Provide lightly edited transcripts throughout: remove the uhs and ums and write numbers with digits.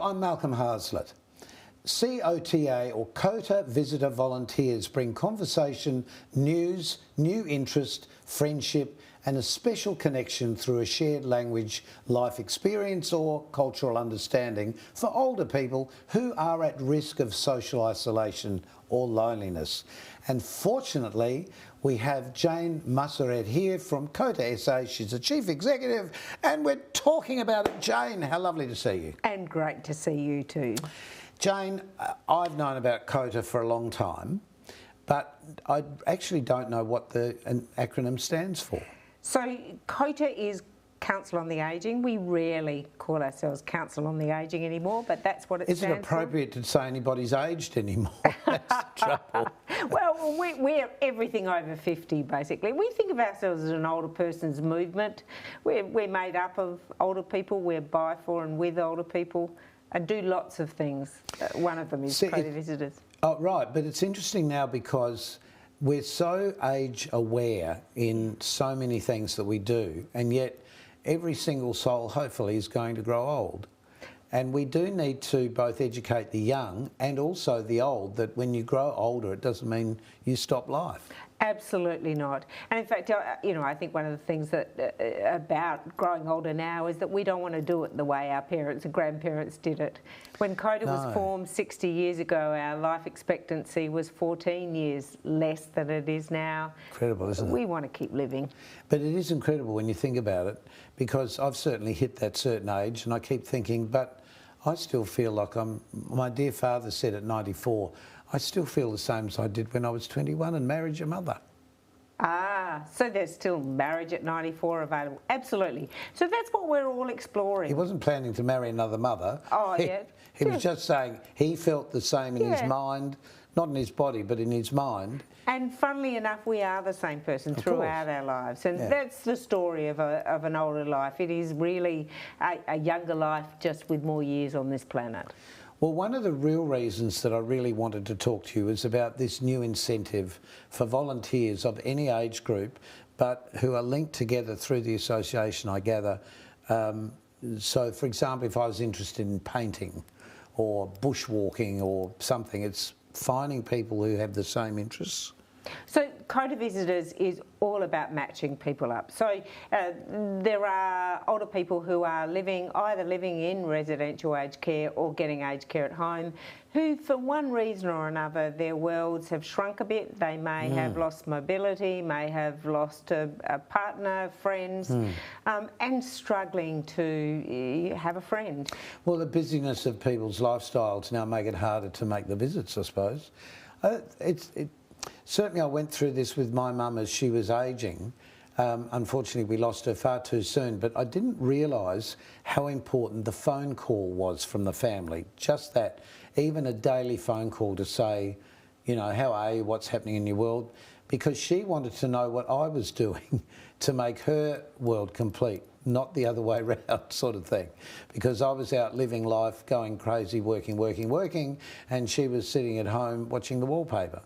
I'm Malcolm Haslett. COTA or COTA Visitor Volunteers bring conversation, news, new interest, friendship and a special connection through a shared language, life experience or cultural understanding for older people who are at risk of social isolation or loneliness. And fortunately, we have Jane Mussared here from COTA SA. She's the Chief Executive and we're talking about it. Jane, how lovely to see you. And great to see you too. Jane, I've known about COTA for a long time, but I actually don't know what an acronym stands for. So COTA is Council on the Ageing. We rarely call ourselves Council on the Ageing anymore, but that's what it stands for. Is it appropriate to say anybody's aged anymore? That's the trouble. Well, we're everything over 50, basically. We think of ourselves as an older person's movement. We're made up of older people. We're by, for and with older people and do lots of things. One of them is COTA Visitors. Oh, right, but it's interesting now because we're so age aware in so many things that we do, and yet every single soul hopefully is going to grow old. And we do need to both educate the young and also the old that when you grow older it doesn't mean you stop life. Absolutely not. And in fact, you know, I think one of the things that about growing older now is that we don't want to do it the way our parents and grandparents did it. When COTA was formed 60 years ago, our life expectancy was 14 years less than it is now. Incredible, isn't it? We want to keep living. But it is incredible when you think about it, because I've certainly hit that certain age and I keep thinking, but I still feel like my dear father said at 94, I still feel the same as I did when I was 21 and married your mother. Ah, so there's still marriage at 94 available. Absolutely. So that's what we're all exploring. He wasn't planning to marry another mother. Oh, yeah. He was just saying he felt the same in his mind, not in his body, but in his mind. And funnily enough, we are the same person throughout our lives. And that's the story of an older life. It is really a younger life, just with more years on this planet. Well, one of the real reasons that I really wanted to talk to you is about this new incentive for volunteers of any age group, but who are linked together through the association, I gather. So, for example, if I was interested in painting or bushwalking or something, it's finding people who have the same interests. So COTA Visitors is all about matching people up. So there are older people who are either living in residential aged care or getting aged care at home, who for one reason or another their worlds have shrunk a bit. They may have lost mobility, may have lost a partner, friends, and struggling to have a friend. Well, the busyness of people's lifestyles now make it harder to make the visits, I suppose. Certainly I went through this with my mum as she was ageing. Unfortunately, we lost her far too soon, but I didn't realise how important the phone call was from the family. Just that, even a daily phone call to say, you know, how are you, what's happening in your world? Because she wanted to know what I was doing to make her world complete, not the other way around sort of thing. Because I was out living life, going crazy, working, and she was sitting at home watching the wallpaper.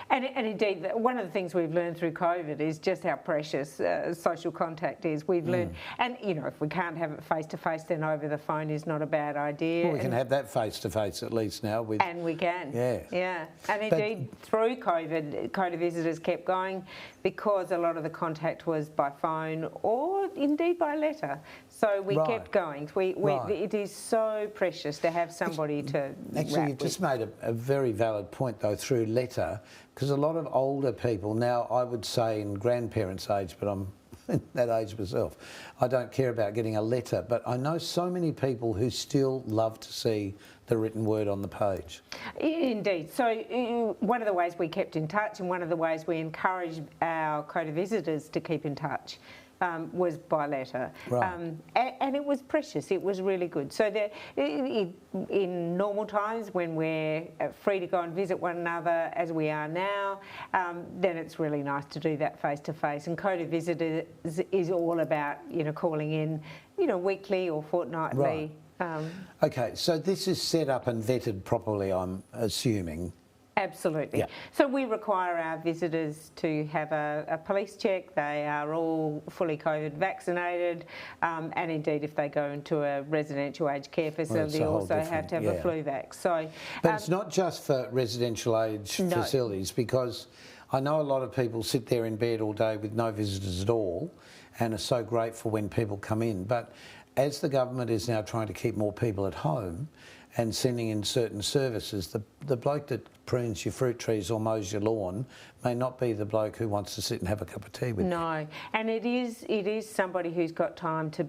And indeed, one of the things we've learned through COVID is just how precious social contact is. We've learned, and you know, if we can't have it face to face, then over the phone is not a bad idea. Well, we can have that face to face at least now. And we can. Yeah. And indeed, through COVID, COTA Visitors kept going because a lot of the contact was by phone or indeed by letter. So we kept going. It is so precious to have somebody to Actually, you've just made a very valid point, though, through letter, because a lot of older people now, I would say in grandparents' age, but I'm in that age myself, I don't care about getting a letter, but I know so many people who still love to see the written word on the page. Indeed. So one of the ways we kept in touch and one of the ways we encouraged our COTA visitors to keep in touch was by letter. Right. And it was precious. It was really good. So in normal times when we're free to go and visit one another as we are now, then it's really nice to do that face to face. And COTA Visitors is all about, you know, calling in, you know, weekly or fortnightly. Right. Okay, so this is set up and vetted properly, I'm assuming. Absolutely. Yeah. So we require our visitors to have a police check. They are all fully COVID vaccinated, and indeed if they go into a residential aged care facility, they also have to have a flu vax. So, but it's not just for residential aged facilities, because I know a lot of people sit there in bed all day with no visitors at all and are so grateful when people come in. But as the government is now trying to keep more people at home and sending in certain services, the bloke that prunes your fruit trees or mows your lawn may not be the bloke who wants to sit and have a cup of tea with you. No, and it is somebody who's got time to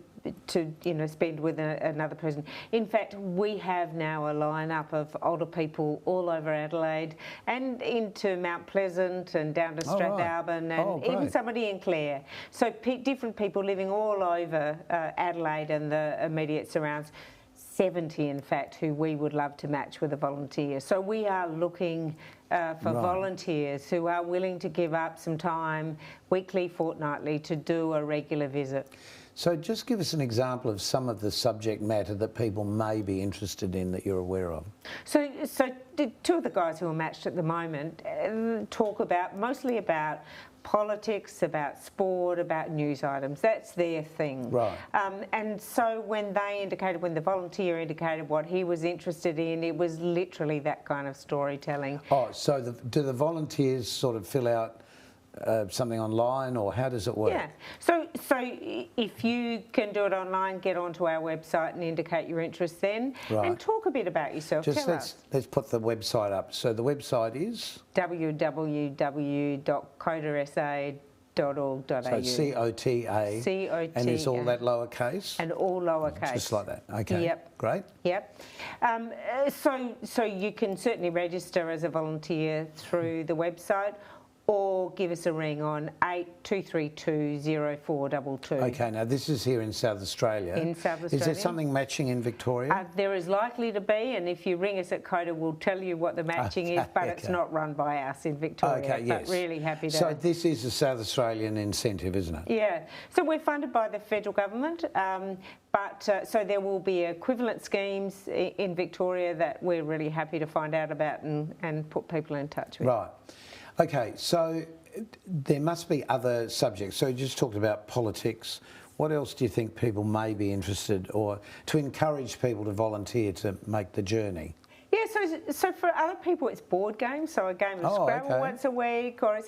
spend with another person. In fact, we have now a lineup of older people all over Adelaide and into Mount Pleasant and down to Strathalbyn and even somebody in Clare. So different people living all over Adelaide and the immediate surrounds. 70 in fact who we would love to match with a volunteer. So we are looking for volunteers who are willing to give up some time weekly, fortnightly to do a regular visit. So just give us an example of some of the subject matter that people may be interested in that you're aware of. So two of the guys who are matched at the moment talk mostly about politics, about sport, about news items. That's their thing. Right. And so when the volunteer indicated what he was interested in, it was literally that kind of storytelling. Oh, so do the volunteers sort of fill out something online, or how does it work? Yeah. So if you can do it online, get onto our website and indicate your interest then, and talk a bit about yourself. Just let's put the website up. So the website is www.cotasa.org.au. So C-O-T-A. C-O-T-A. And is all that lowercase? And all lowercase. Just like that. Okay. Yep. Great. Yep. So you can certainly register as a volunteer through the website, or give us a ring on 8232 Okay, now this is here in South Australia. In South Australia. Is there something matching in Victoria? There is likely to be, and if you ring us at COTA, we'll tell you what the matching is, but it's not run by us in Victoria. Okay, yes. But really happy to... So this is a South Australian incentive, isn't it? Yeah. So we're funded by the federal government, so there will be equivalent schemes in Victoria that we're really happy to find out about and put people in touch with. Right. Okay, so there must be other subjects. So you just talked about politics. What else do you think people may be interested, or to encourage people to volunteer to make the journey? Yeah, so for other people it's board games, so a game of Scrabble once a week, or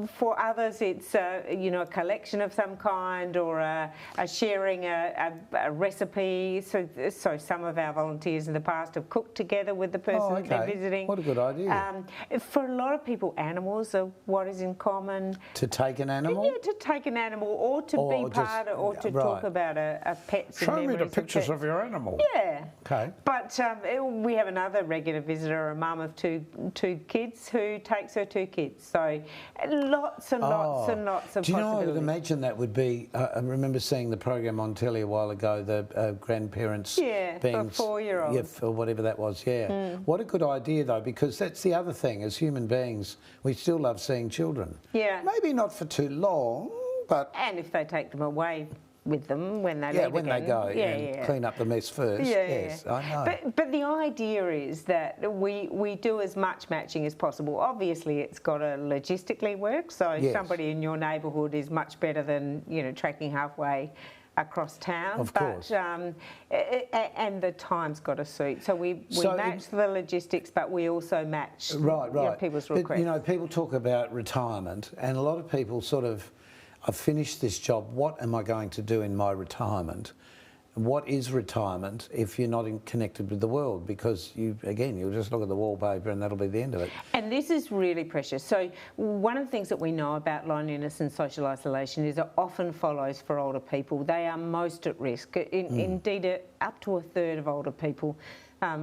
for others it's a collection of some kind, or sharing a recipe. So some of our volunteers in the past have cooked together with the person that they're visiting. What a good idea. For a lot of people, animals are what is in common. To take an animal? Yeah, to take an animal, or to be part of, or to talk about a pet's and memories. Show me the pictures of your animal. Yeah. Okay. But we have another regular visitor, a mum of two kids, who takes her two kids. So lots and lots and lots of possibilities. Do you know, I would imagine that would be, I remember seeing the program on telly a while ago, the grandparents being... for 4-year-olds. Yeah, for whatever that was, What a good idea, though, because that's the other thing. As human beings, we still love seeing children. Yeah. Maybe not for too long, but... And if they take them away with them when they leave when again. they go and clean up the mess first. Yes, I know. But the idea is that we do as much matching as possible. Obviously, it's got to logistically work. So somebody in your neighbourhood is much better than tracking halfway across town. Of course. And the time's got to suit. So we match the logistics, but we also match people's requests. But, people talk about retirement, and a lot of people sort of, I've finished this job, what am I going to do in my retirement? What is retirement if you're not connected with the world? Because you'll just look at the wallpaper and that'll be the end of it. And this is really precious. So one of the things that we know about loneliness and social isolation is it often follows for older people. They are most at risk. Indeed, up to a third of older people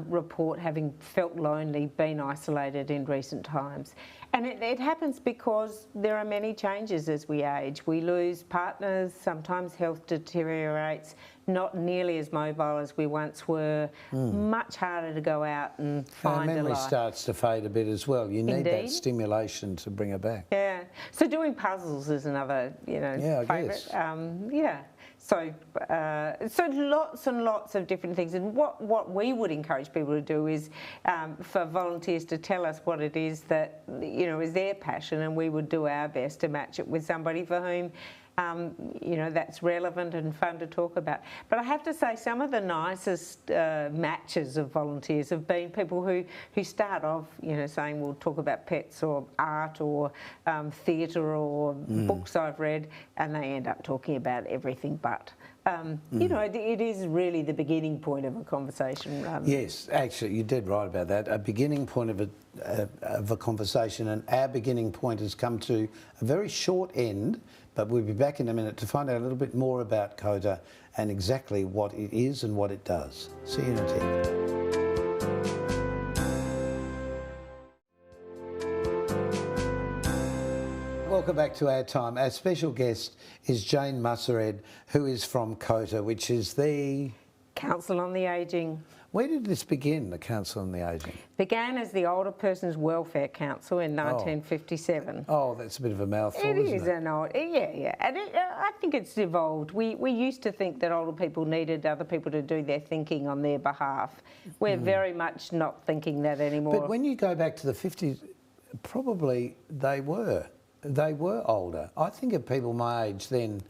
report having felt lonely, been isolated in recent times. And it happens because there are many changes as we age. We lose partners, sometimes health deteriorates, not nearly as mobile as we once were, much harder to go out and find a life. Memory starts to fade a bit as well. You need that stimulation to bring her back. Yeah. So doing puzzles is another, favourite. So lots and lots of different things. And what we would encourage people to do is for volunteers to tell us what it is that, you know, is their passion, and we would do our best to match it with somebody for whom you know, that's relevant and fun to talk about. But I have to say, some of the nicest matches of volunteers have been people who start off, you know, saying we'll talk about pets or art or theatre or books I've read, and they end up talking about everything but. You know, it is really the beginning point of a conversation. Yes, actually, you did right about that. A beginning point of a conversation, and our beginning point has come to a very short end, but we'll be back in a minute to find out a little bit more about COTA and exactly what it is and what it does. See you in a tick. Welcome back to Our Time. Our special guest is Jane Mussared, who is from COTA, which is the... Council on the Ageing. Where did this begin, the Council on the Ageing? Began as the Older Persons Welfare Council in 1957. Oh, that's a bit of a mouthful, isn't it? It is an old, yeah. And I think it's evolved. We used to think that older people needed other people to do their thinking on their behalf. We're very much not thinking that anymore. But when you go back to the 50s, probably they were older. I think of people my age then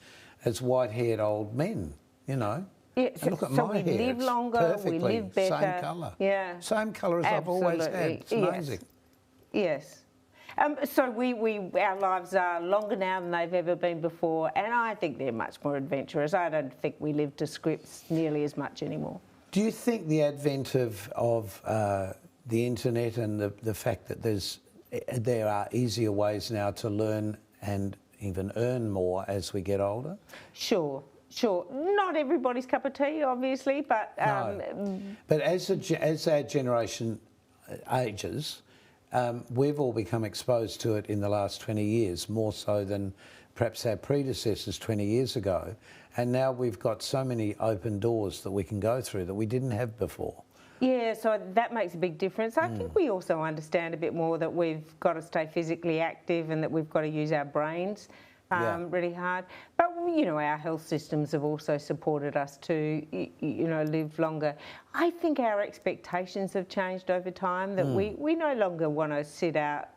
as white-haired old men, you know. Yeah, and look at my hair. We live longer, we live better. Same colour. Yeah. Same colour as I've always had. It's amazing. Yes. So our lives are longer now than they've ever been before, and I think they're much more adventurous. I don't think we live to scripts nearly as much anymore. Do you think the advent of the internet and the fact that there are easier ways now to learn and even earn more as we get older? Sure. Not everybody's cup of tea, obviously, but... No. But as our generation ages, we've all become exposed to it in the last 20 years, more so than perhaps our predecessors 20 years ago. And now we've got so many open doors that we can go through that we didn't have before. Yeah, so that makes a big difference. I think we also understand a bit more that we've got to stay physically active and that we've got to use our brains really hard. But, you know, our health systems have also supported us to, you know, live longer. I think our expectations have changed over time, that we no longer want to sit out,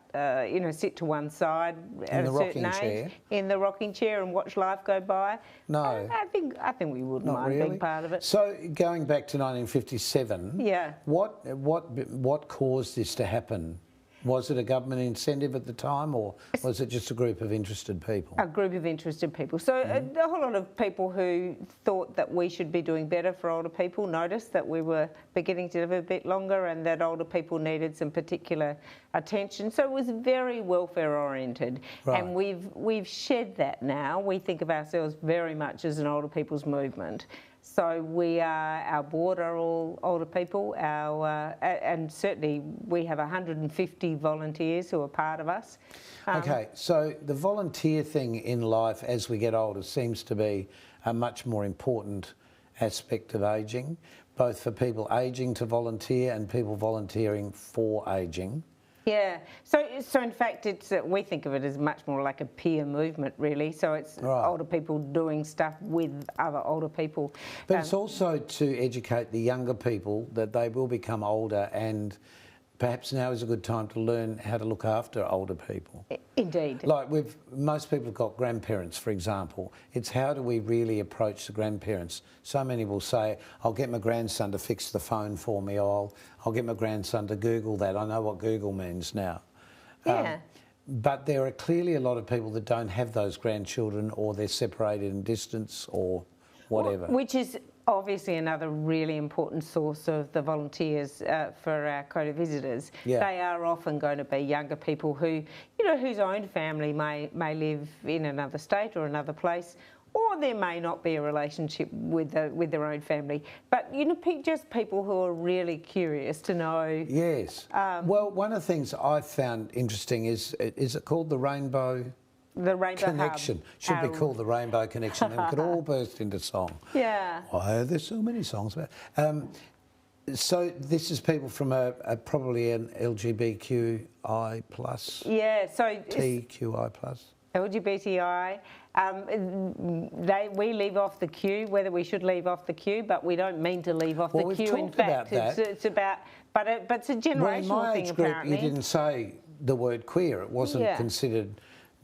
you know, sit to one side at a certain age in the rocking chair and watch life go by. No. I think we wouldn't mind being part of it. So going back to 1957, what caused this to happen? Was it a government incentive at the time, or was it just a group of interested people? A group of interested people. So a whole lot of people who thought that we should be doing better for older people noticed that we were beginning to live a bit longer and that older people needed some particular attention. So it was very welfare oriented. Right. And we've shed that now. We think of ourselves very much as an older people's movement. So our board are all older people, and certainly we have 150 volunteers who are part of us. Okay, so the volunteer thing in life as we get older seems to be a much more important aspect of ageing, both for people ageing to volunteer and people volunteering for ageing. Yeah, so in fact, we think of it as much more like a peer movement, really. So it's older people doing stuff with other older people. But it's also to educate the younger people that they will become older, and perhaps now is a good time to learn how to look after older people. Indeed. Like most people have got grandparents, for example. It's how do we really approach the grandparents? So many will say, I'll get my grandson to fix the phone for me, or I'll get my grandson to Google that. I know what Google means now. Yeah. But there are clearly a lot of people that don't have those grandchildren, or they're separated in distance or whatever. Which is obviously another really important source of the volunteers for our COTA visitors. Yeah. They are often going to be younger people who, you know, whose own family may live in another state or another place, or there may not be a relationship with their own family. But, you know, just people who are really curious to know. Yes. Well, one of the things I've found interesting is it called the Rainbow... The Rainbow Connection. Should be called the Rainbow Connection, and we could all burst into song. Yeah. Why are there so many songs about so this is people from probably an LGBTQI+. Yeah, so... TQI+. LGBTI. We leave off the queue, whether we should leave off the queue, but we don't mean to leave off the queue. In fact, it's about, but it's a generational thing apparently. You didn't say the word queer. It wasn't considered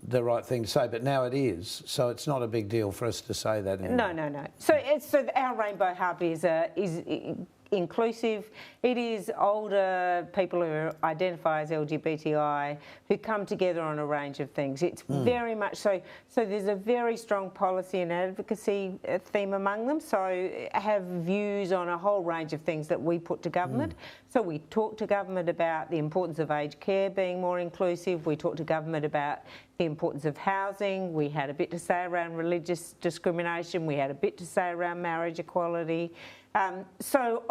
the right thing to say, but now it is. So it's not a big deal for us to say that anymore. No. So our Rainbow Hub is inclusive. It is older people who identify as LGBTI who come together on a range of things. It's very much so. So there's a very strong policy and advocacy theme among them. So have views on a whole range of things that we put to government. So we talk to government about the importance of aged care being more inclusive. We talk to government about the importance of housing. We had a bit to say around religious discrimination. We had a bit to say around marriage equality. So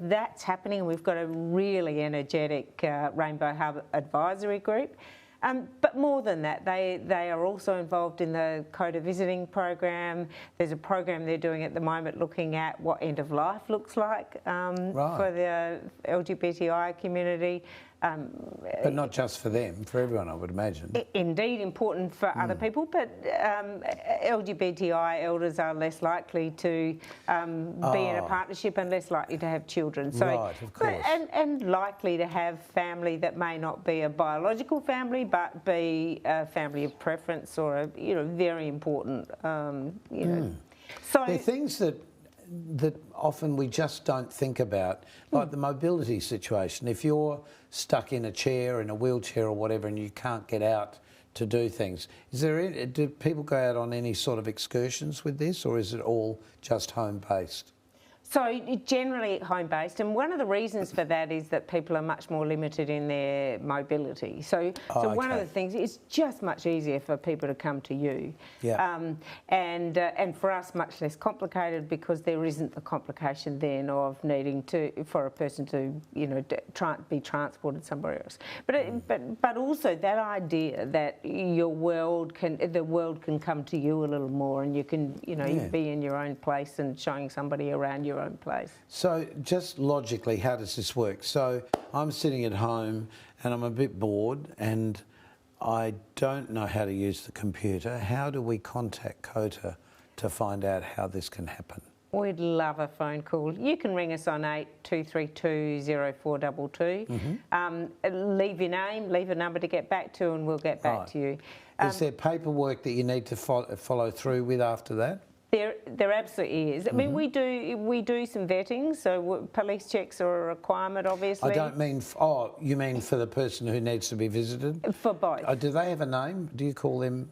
that's happening. We've got a really energetic Rainbow Hub advisory group. But more than that, they are also involved in the CODA visiting program. There's a program they're doing at the moment looking at what end of life looks like for the LGBTI community. But not just for them, for everyone, I would imagine. Indeed, important for other people, but LGBTI elders are less likely to be in a partnership and less likely to have children. So, right, of course. And likely to have family that may not be a biological family, but be a family of preference or a very important. So there are things that often we just don't think about, like the mobility situation. If you're stuck in a chair, in a wheelchair or whatever, and you can't get out to do things, do people go out on any sort of excursions with this, or is it all just home-based? So generally home-based, and one of the reasons for that is that people are much more limited in their mobility. So one of the things, it's just much easier for people to come to you. Yeah. And for us, much less complicated because there isn't the complication then of needing for a person to be transported somewhere else. But also that idea that the world can come to you a little more, and you can be in your own place and showing somebody around your own place. So just logically, how does this work? So I'm sitting at home and I'm a bit bored and I don't know how to use the computer. How do we contact COTA to find out how this can happen? We'd love a phone call. You can ring us on 82320422. Leave your name, leave a number to get back to, and we'll get back to you. Is there paperwork that you need to follow through with after that? There absolutely is. I mean, we do some vetting, so police checks are a requirement, obviously. I don't mean... you mean for the person who needs to be visited? For both. Do they have a name? Do you call them...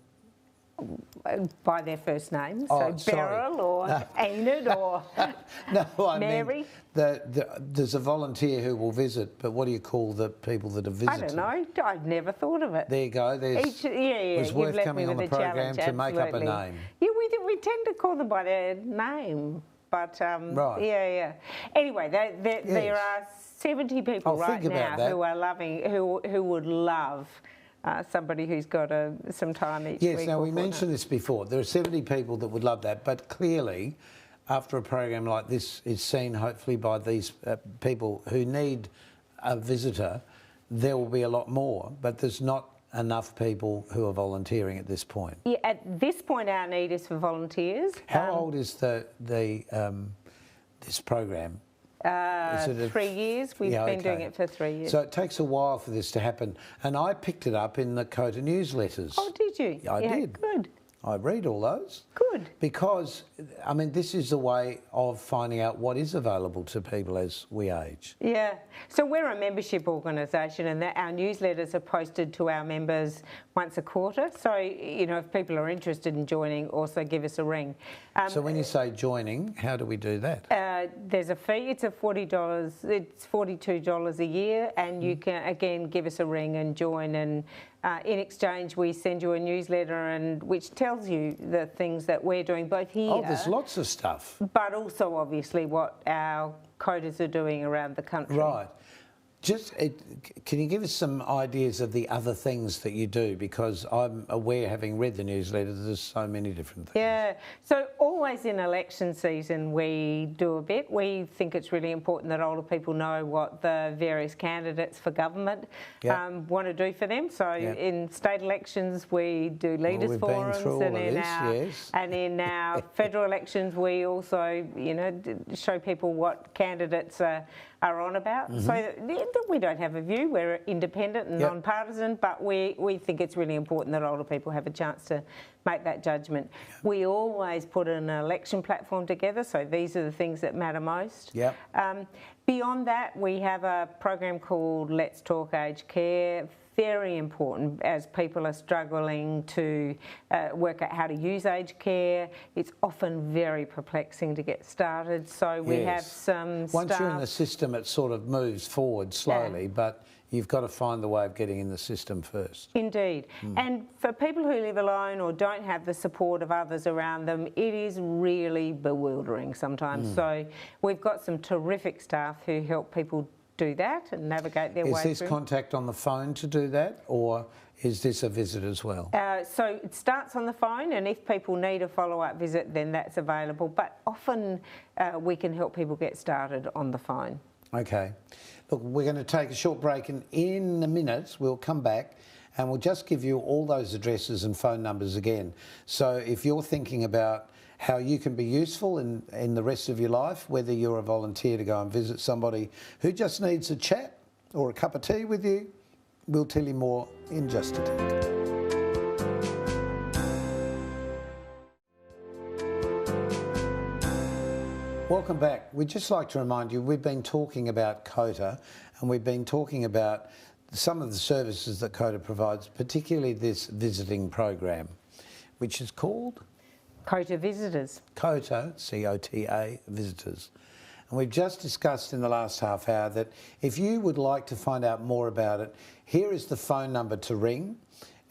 By their first name, so Beryl or Enid or Mary. There's a volunteer who will visit, but what do you call the people that are visiting? I don't know. I've never thought of it. There you go. It's worth coming on the program to make up a name. Yeah, we tend to call them by their name, but right. Yeah. Anyway, there are 70 people right now who are who would love. Somebody who's got some time each week. Yes, now we mentioned this before. There are 70 people that would love that, but clearly, after a program like this is seen, hopefully, by these people who need a visitor, there will be a lot more, but there's not enough people who are volunteering at this point. Yeah, at this point, our need is for volunteers. How old is this program? 3 years. We've been doing it for 3 years. So it takes a while for this to happen. And I picked it up in the COTA newsletters. Oh, did you? I did. Good. I read all those. Good. Because, I mean, this is a way of finding out what is available to people as we age. Yeah. So we're a membership organisation, and our newsletters are posted to our members once a quarter. So, if people are interested in joining, also give us a ring. So when you say joining, how do we do that? There's a fee. It's $40. It's $42 a year, and you can, again, give us a ring and join, and in exchange, we send you a newsletter which tells you the things that we're doing both here. Oh, there's lots of stuff. But also, obviously, what our COTAs are doing around the country. Right. Can you give us some ideas of the other things that you do? Because I'm aware, having read the newsletter, there's so many different things. Yeah, so always in election season we do a bit. We think it's really important that older people know what the various candidates for government want to do for them. So in state elections we do leaders forums, and in our federal elections we also, you know, show people what candidates are on about. So that we don't have a view, we're independent and non-partisan, but we think it's really important that older people have a chance to make that judgment. We always put an election platform together, so these are the things that matter most. Beyond that, we have a program called Let's Talk Aged Care. Very important as people are struggling to work out how to use aged care. It's often very perplexing to get started, so we have some Once you're in the system, it sort of moves forward slowly, but you've got to find the way of getting in the system first. Indeed. And for people who live alone or don't have the support of others around them, it is really bewildering sometimes. So we've got some terrific staff who help people do that and navigate their way through. Is this contact on the phone to do that, or is this a visit as well? So it starts on the phone, and if people need a follow-up visit, then that's available. But often we can help people get started on the phone. Okay. Look, we're going to take a short break, and in a minute we'll come back and we'll just give you all those addresses and phone numbers again. So if you're thinking about how you can be useful in the rest of your life, whether you're a volunteer to go and visit somebody who just needs a chat or a cup of tea with you, we'll tell you more in just a tick. Welcome back. We'd just like to remind you, we've been talking about COTA, and we've been talking about some of the services that COTA provides, particularly this visiting program, which is called COTA Visitors. COTA, C-O-T-A, Visitors. And we've just discussed in the last half hour that if you would like to find out more about it, here is the phone number to ring,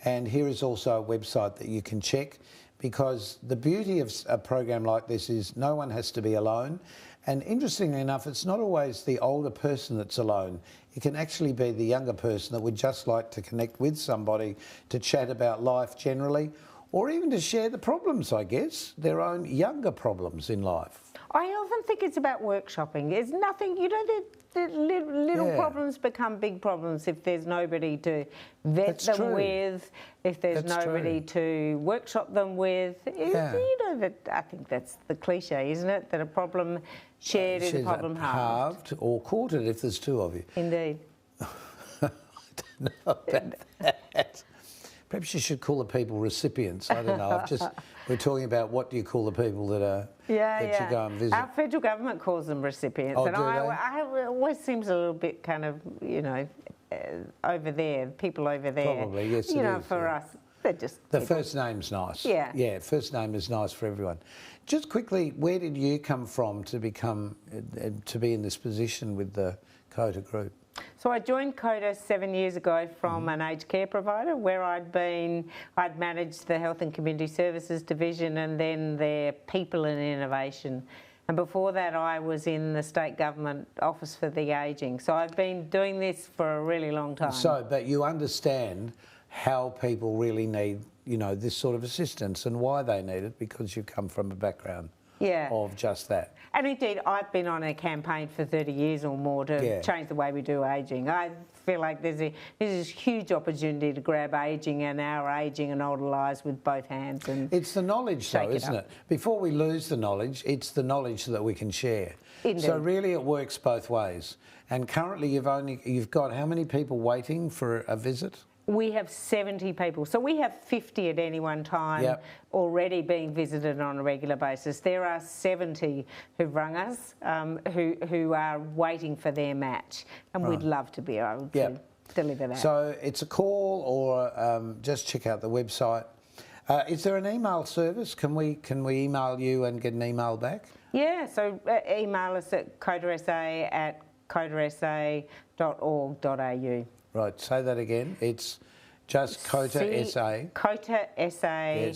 and here is also a website that you can check, because the beauty of a program like this is no one has to be alone. And interestingly enough, it's not always the older person that's alone. It can actually be the younger person that would just like to connect with somebody to chat about life generally, or even to share the problems, I guess, their own younger problems in life. I often think it's about workshopping. There's nothing, you know, the little problems become big problems if there's nobody to vet them with, if there's nobody to workshop them with. You know, that I think that's the cliche, isn't it? That a problem shared is a problem halved. Or quartered if there's two of you. Indeed. I don't know about that. Perhaps you should call the people recipients. I don't know. We're talking about what do you call the people that you go and visit. Our federal government calls them recipients, and it always seems a little bit kind of, you know, over there, people over there. Probably, yes. You know, for us, they're just the first name's nice. Yeah, first name is nice for everyone. Just quickly, where did you come from to become to be in this position with the COTA group? So I joined COTA 7 years ago from an aged care provider where I'd managed the Health and Community Services Division and then their People and Innovation. And before that I was in the state government office for the ageing. So I've been doing this for a really long time. So, but you understand how people really need, you know, this sort of assistance and why they need it, because you come from a background of just that. And indeed, I've been on a campaign for 30 years or more to change the way we do ageing. I feel like there's a huge opportunity to grab ageing and our ageing and older lives with both hands. And it's the knowledge, though, isn't it? Before we lose the knowledge, it's the knowledge that we can share. Indeed. So really, it works both ways. And currently, you've got how many people waiting for a visit? We have 70 people. So we have 50 at any one time already being visited on a regular basis. There are 70 who've rung us who are waiting for their match, and we'd love to be able to deliver that. So it's a call, or just check out the website. Is there an email service? Can we email you and get an email back? Yeah, so email us at cotasa@cotasa.org.au. Right, say that again. It's just COTA SA. COTA SA. Yeah,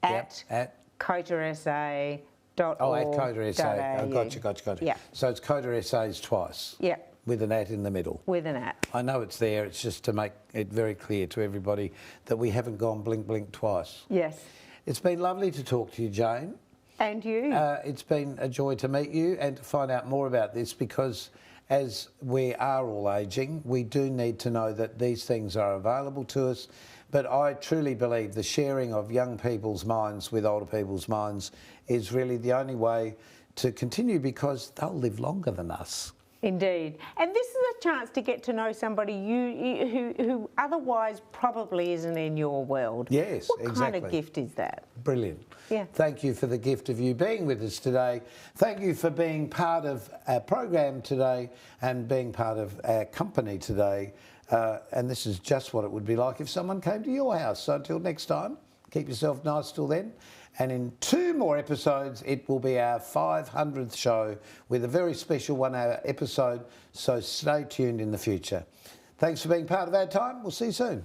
COTASA. At COTASA.org.au. Oh, at Coda SA. Oh, gotcha. Yeah. So it's Coda SA's twice. Yeah. With an at in the middle. With an at. I know it's there. It's just to make it very clear to everybody that we haven't gone blink twice. Yes. It's been lovely to talk to you, Jane. And you. It's been a joy to meet you and to find out more about this, because as we are all ageing, we do need to know that these things are available to us. But I truly believe the sharing of young people's minds with older people's minds is really the only way to continue, because they'll live longer than us. Indeed. And this is a chance to get to know somebody who otherwise probably isn't in your world. Yes, what exactly. What kind of gift is that? Brilliant. Yeah. Thank you for the gift of you being with us today. Thank you for being part of our program today and being part of our company today. And this is just what it would be like if someone came to your house. So until next time, keep yourself nice till then. And in 2 more episodes, it will be our 500th show with a very special 1-hour episode. So stay tuned in the future. Thanks for being part of our time. We'll see you soon.